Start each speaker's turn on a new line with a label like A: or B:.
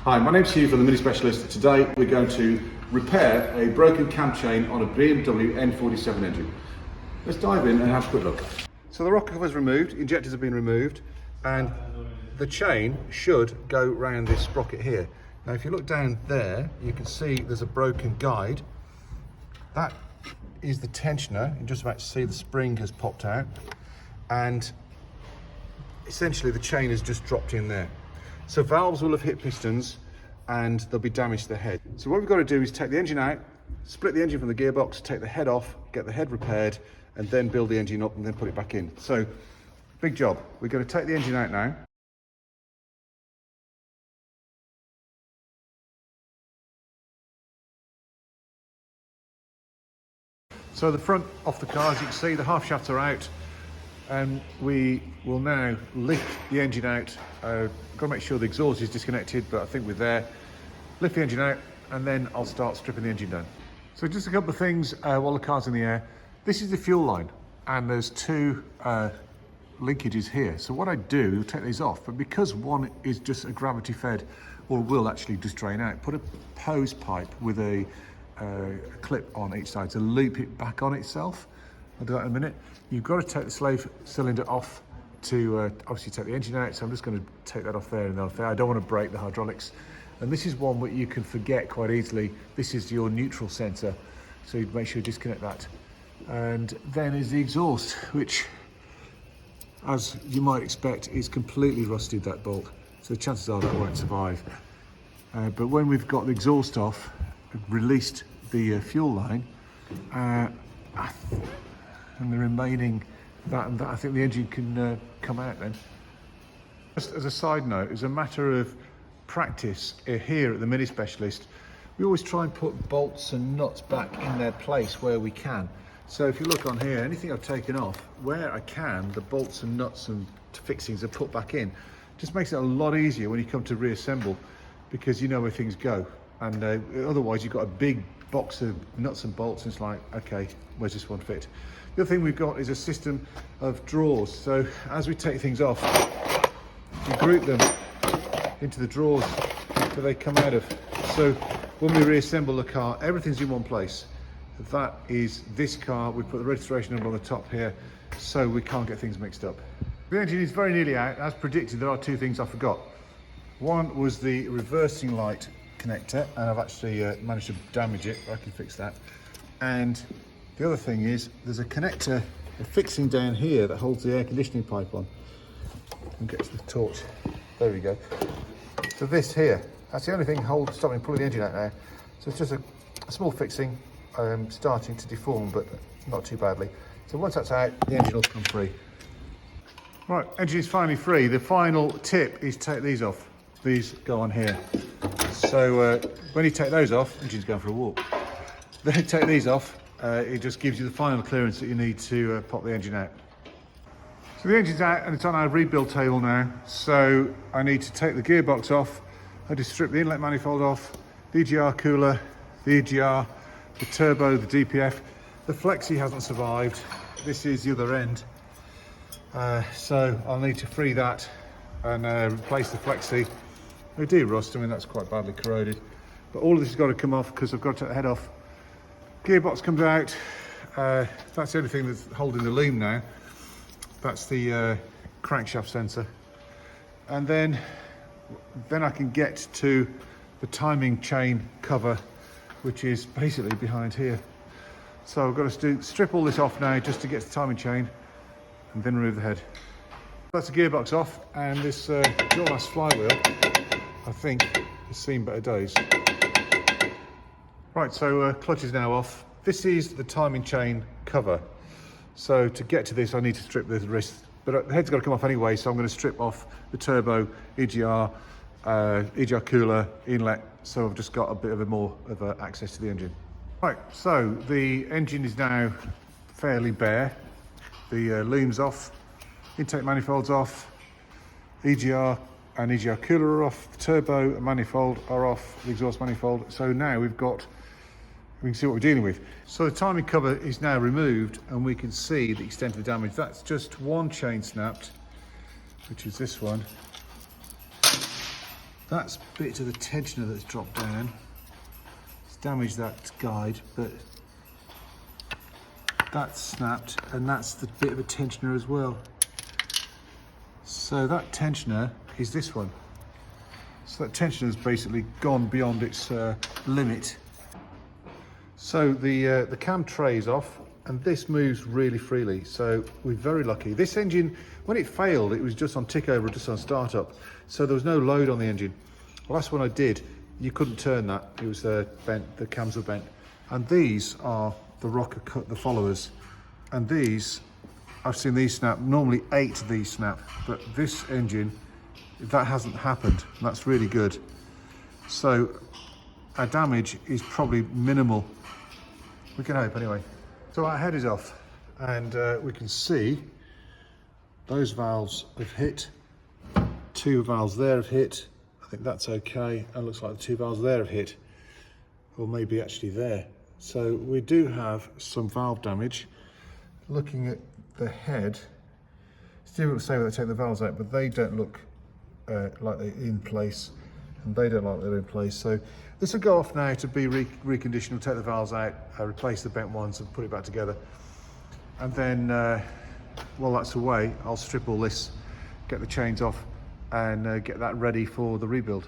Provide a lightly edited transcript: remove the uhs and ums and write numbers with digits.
A: Hi, my name's Hugh from the Mini Specialist. Today we're going to repair a broken cam chain on a BMW N47 engine. Let's dive in and have a quick look. So the rocker cover is removed, injectors have been removed, and the chain should go round this sprocket here. Now if you look down there, you can see there's a broken guide. That is the tensioner. You can just about see the spring has popped out, and essentially the chain has just dropped in there. So valves will have hit pistons and they'll be damaged to the head. So what we've got to do is take the engine out, split the engine from the gearbox, take the head off, get the head repaired, and then build the engine up and then put it back in. So, big job. We're going to take the engine out now. So the front off the car, as you can see, the half shafts are out, and we will now lift the engine out. Got to make sure the exhaust is disconnected, but I think we're there. Lift the engine out, and then I'll start stripping the engine down. So just a couple of things while the car's in the air. This is the fuel line, and there's two linkages here. So what I do, take these off, but because one is just a gravity fed, or will actually just drain out, put a hose pipe with a clip on each side to loop it back on itself. I'll do that in a minute. You've got to take the slave cylinder off to obviously take the engine out, so I'm just going to take that off there and off there. I don't want to break the hydraulics. And this is one that you can forget quite easily. This is your neutral sensor, so you make sure you disconnect that. And then is the exhaust, which, as you might expect, is completely rusted, that bolt. So the chances are that won't survive. But when we've got the exhaust off, released the fuel line, and the remaining that and that, I think the engine can come out then. Just as a side note, as a matter of practice here at the Mini Specialist, we always try and put bolts and nuts back in their place where we can. So if you look on here, anything I've taken off, where I can, the bolts and nuts and fixings are put back in. Just makes it a lot easier when you come to reassemble, because you know where things go. And otherwise you've got a big box of nuts and bolts, and it's like, okay, where's this one fit? The other thing we've got is a system of drawers. So as we take things off, we group them into the drawers that they come out of. So when we reassemble the car, everything's in one place. That is this car. We put the registration number on the top here, so we can't get things mixed up. The engine is very nearly out. As predicted, there are two things I forgot. One was the reversing light connector, and I've actually managed to damage it, but I can fix that. And the other thing is there's a connector, a fixing down here that holds the air conditioning pipe on. And get to the torch. There we go. So this here, that's the only thing stopping me pulling the engine out now. So it's just a small fixing, starting to deform, but not too badly. So once that's out, the engine will come free. Right, engine is finally free. The final tip is take these off. These go on here. So when you take those off, engine's going for a walk. Then you take these off, it just gives you the final clearance that you need to pop the engine out. So the engine's out and it's on our rebuild table now. So I need to take the gearbox off. I just strip the inlet manifold off, the EGR cooler, the EGR, the turbo, the DPF. The flexi hasn't survived. This is the other end. So I'll need to free that and replace the flexi. They do rust, I mean that's quite badly corroded. But all of this has got to come off because I've got to take the head off. Gearbox comes out. That's the only thing that's holding the loom now. That's the crankshaft sensor. And then I can get to the timing chain cover, which is basically behind here. So I've got to strip all this off now just to get to the timing chain and then remove the head. That's the gearbox off, and this Jormas flywheel, I think, has seen better days. Right, so clutch is now off. This is the timing chain cover. So to get to this, I need to strip the wrist, but the head's got to come off anyway, so I'm going to strip off the turbo, EGR, EGR cooler, inlet, so I've just got a bit of more of access to the engine. Right, so the engine is now fairly bare. The loom's off, intake manifold's off, EGR and EGR cooler are off, the turbo and manifold are off, the exhaust manifold. So now we can see what we're dealing with. So the timing cover is now removed and we can see the extent of the damage. That's just one chain snapped, which is this one. That's a bit of the tensioner that's dropped down. It's damaged that guide, but that's snapped, and that's the bit of a tensioner as well. So that tensioner is this one. So that tensioner has basically gone beyond its limit. So the cam tray is off, and this moves really freely, so we're very lucky. This engine, when it failed, it was just on tick over, just on startup, so there was no load on the engine. The last one I did, you couldn't turn that, it was bent, the cams were bent. And these are the rocker cut, the followers, and these, I've seen these snap, normally 8 of these snap, but this engine, that hasn't happened, and that's really good. So our damage is probably minimal. We can hope anyway. So our head is off, and we can see those valves have hit. 2 valves there have hit. I think that's okay. And it looks like the 2 valves there have hit, or maybe actually there. So we do have some valve damage. Looking at the head, Steve will say when they take the valves out, but they don't look like they're in place, and they don't like they're in place. So this will go off now to be reconditioned. We'll take the valves out, replace the bent ones, and put it back together. And then while that's away, I'll strip all this, get the chains off, and get that ready for the rebuild.